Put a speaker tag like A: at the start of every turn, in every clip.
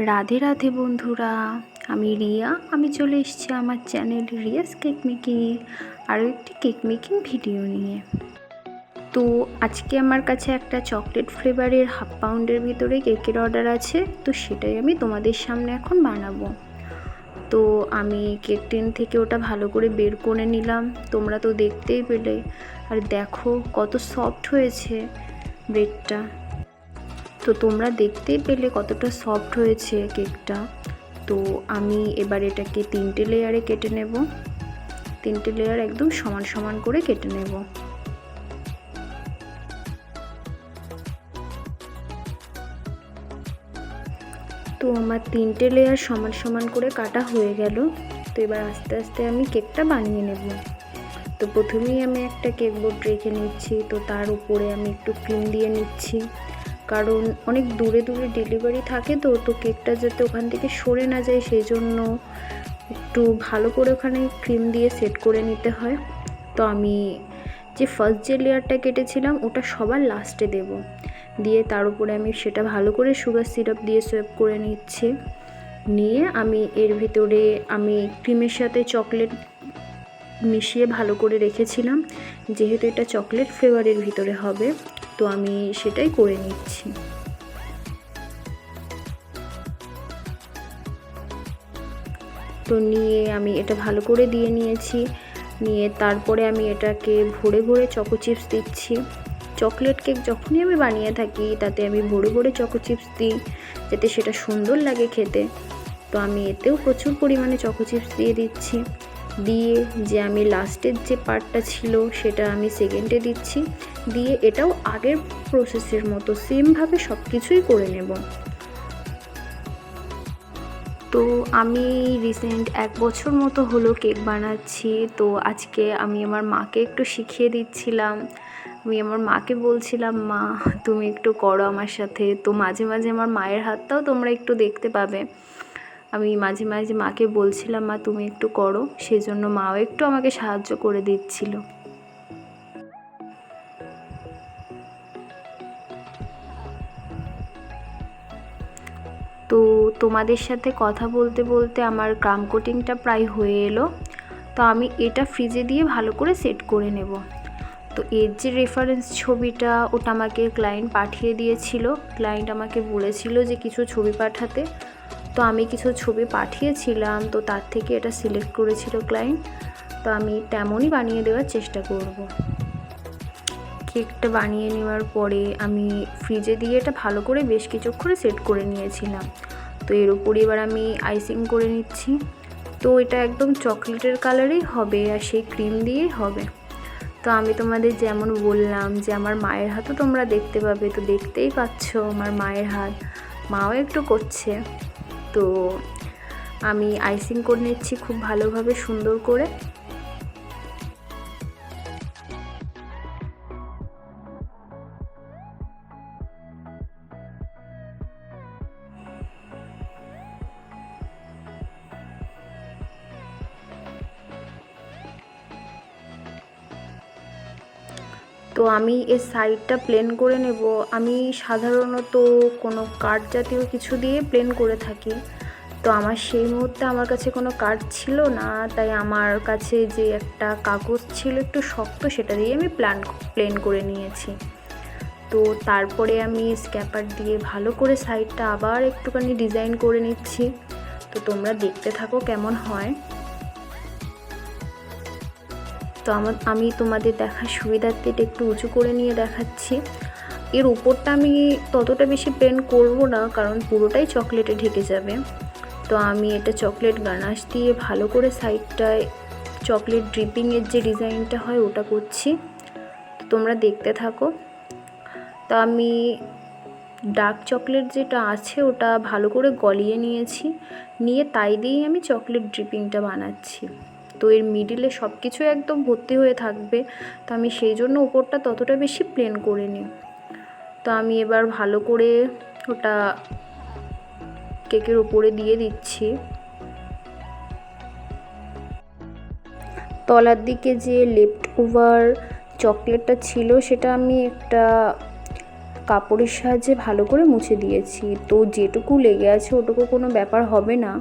A: রাধে রাধে বন্ধুরা, আমি রিয়া। আমি চলে এসেছি আমার চ্যানেল রিয়াস কেক মেকিংয়ে আরও একটি কেক মেকিং ভিডিও নিয়ে। তো আজকে আমার কাছে একটা চকলেট ফ্লেভারের হাফ পাউন্ডের ভিতরে কেকের অর্ডার আছে, তো সেটাই আমি তোমাদের সামনে এখন বানাবো। তো আমি কেক টিন থেকে ওটা ভালো করে বের করে নিলাম, তোমরা তো দেখতেই পেলে। আর দেখো কত সফট হয়েছে ব্রেডটা, তো তোমরা দেখতেই পেলে কতটা সফট হয়েছে কেকটা। তো আমি এবার এটাকে 3টে লেয়ারে কেটে নেব, 3টে লেয়ার একদম সমান সমান করে কেটে নেব। তো আমার 3টে লেয়ার সমান সমান করে কাটা হয়ে গেল। তো এবার আস্তে আস্তে আমি কেকটা বানিয়ে নেব। তো প্রথমেই আমি একটা কেক বোর্ড রেখে নিচ্ছি, তো তার উপরে আমি একটু ক্রিম দিয়ে নিচ্ছি, কারণ অনেক দূরে দূরে ডেলিভারি থাকে, তো কেকটা যাতে ওখান থেকে সরে না যায় সেই জন্য একটু ভালো করে ওখানে ক্রিম দিয়ে সেট করে নিতে হয়। তো আমি যে ফার্স্ট যে লেয়ারটা কেটেছিলাম ওটা সবার লাস্টে দেব, দিয়ে তার উপরে আমি সেটা ভালো করে সুগার সিরাপ দিয়ে সোয়েপ করে নিচ্ছি। নিয়ে আমি এর ভিতরে আমি ক্রিমের সাথে চকলেট মিশিয়ে ভালো করে রেখেছিলাম, যেহেতু এটা চকলেট ফ্লেভারের ভিতরে হবে, তো আমি সেটাই করে নিচ্ছি। তো নিয়ে আমি এটা ভালো করে দিয়ে নিয়েছি, নিয়ে তারপরে আমি এটাকে ভরে ভরে চকো চিপস দিচ্ছি। চকলেট কেক যখনই আমি বানিয়ে থাকি তাতে আমি ভরে ভরে চকো চিপস দিই, যাতে সেটা সুন্দর লাগে খেতে। তো আমি এতেও প্রচুর পরিমাণে চকো চিপস দিয়ে দিচ্ছি। দিয়ে যে আমি লাস্টের যে পার্টটা ছিল সেটা আমি সেকেন্ডে দিচ্ছি, দিয়ে এটাও আগের প্রসেসের মতো সেমভাবে সব কিছুই করে নেব। তো আমি রিসেন্ট 1 বছর মতো হলো কেক বানাচ্ছি। তো আজকে আমি আমার মাকে একটু শিখিয়ে দিচ্ছিলাম। আমি আমার মাকে বলছিলাম, মা তুমি একটু করো আমার সাথে। তো মাঝে মাঝে আমার মায়ের হাতটাও তোমরা একটু দেখতে পাবে। আমি মাঝে মাঝে মাকে বলছিলাম, মা তুমি একটু করো, সেজন্য মাও একটু আমাকে সাহায্য করে দিচ্ছিল। তো তোমাদের সাথে কথা বলতে বলতে আমার ক্রাম কোটিংটা প্রায় হয়ে এলো। তো আমি এটা ফ্রিজে দিয়ে ভালো করে সেট করে নেব। তো এর যে রেফারেন্স ছবিটা ওটা আমাকে ক্লায়েন্ট পাঠিয়ে দিয়েছিল। ক্লায়েন্ট আমাকে বলেছিল যে কিছু ছবি পাঠাতে, তো আমি কিছু ছবি পাঠিয়েছিলাম, তো তার থেকে এটা সিলেক্ট করেছিল ক্লায়েন্ট। তো আমি তেমনই বানিয়ে দেওয়ার চেষ্টা করব। কেকটা বানিয়ে নেওয়ার পরে আমি ফ্রিজে দিয়ে এটা ভালো করে বেশ কিছুক্ষণ সেট করে নিয়েছিলাম। তো এর উপরে এবার আমি আইসিং করে নিচ্ছি। তো এটা একদম চকলেটের কালারেই হবে আর সেই ক্রিম দিয়েই হবে। তো আমি তোমাদের যেমন বললাম যে আমার মায়ের হাতও তোমরা দেখতে পাবে, তো দেখতেই পাচ্ছ আমার মায়ের হাত, মাও একটু করছে। তো আমি আইসিং করে নিচ্ছি খুব ভালোভাবে সুন্দর করে। তো আমি এর সাইডটা প্লেন করে নেব। আমি সাধারণত কোনো কাঠ জাতীয় কিছু দিয়ে প্লেন করে থাকি। তো আমার সেই মুহূর্তে আমার কাছে কোনো কাঠ ছিল না, তাই আমার কাছে যে একটা কাগজ ছিল একটু শক্ত, সেটা দিয়ে আমি প্লেন করে নিয়েছি। তো তারপরে আমি স্ক্যাপার দিয়ে ভালো করে সাইডটা আবার একটুখানি ডিজাইন করে নিচ্ছি। তো তোমরা দেখতে থাকো কেমন হয়। তো আমি তোমাদের দেখার সুবিধার্থে এটা একটু উঁচু করে নিয়ে দেখাচ্ছি। এর উপরটা আমি ততটা বেশি প্লেন করব না, কারণ পুরোটাই চকলেটে ঢেকে যাবে। তো আমি এটা চকলেট গানাশ দিয়ে ভালো করে সাইডটায় চকলেট ড্রিপিংয়ের যে ডিজাইনটা হয় ওটা করছি। তো তোমরা দেখতে থাকো। তো আমি ডার্ক চকলেট যেটা আছে ওটা ভালো করে গলিয়ে নিয়েছি, নিয়ে তাই দিয়েই আমি চকলেট ড্রিপিংটা বানাচ্ছি। তো এর মিডিলে সব কিছু একদম ভর্তি হয়ে থাকবে, তো আমি সেই জন্য উপরটা ততটা বেশি প্লেন করে নিই। তো আমি এবার ভালো করে ওটা কেকের উপরে দিয়ে দিচ্ছি। তলার দিকে যে লেফট ওভার চকলেটটা ছিল সেটা আমি একটা কাপড়ের সাহায্যে ভালো করে মুছে দিয়েছি। তো যেটুকু লেগে আছে ওটুকু কোনো ব্যাপার হবে না,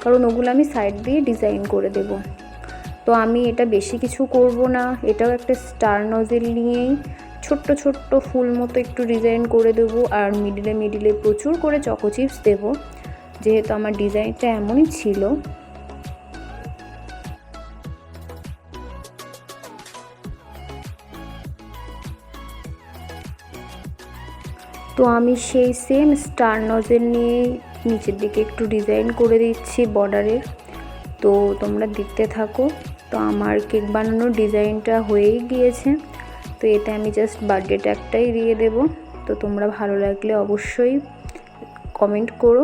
A: কারণ ওগুলো আমি সাইড দিয়ে ডিজাইন করে দেব। তো আমি এটা বেশি কিছু করব না, এটাও একটা স্টার নজেল নিয়েই ছোট্ট ছোট্ট ফুল মতো একটু ডিজাইন করে দেবো। আর মিডিলে মিডিলে প্রচুর করে চকো চিপস দেবো, যেহেতু আমার ডিজাইনটা এমনই ছিল। তো আমি সেই সেম স্টার নজেল নিয়ে নিচের দিকে একটু ডিজাইন করে দিচ্ছি বর্ডারের। তো তোমরা দেখতে থাকো। তো আমার কেক বানানোর ডিজাইনটা হয়েই গিয়েছে। তো এতে আমি জাস্ট বার্থডে ট্যাগটাই দিয়ে দেব। তো তোমরা ভালো লাগলে অবশ্যই কমেন্ট করো।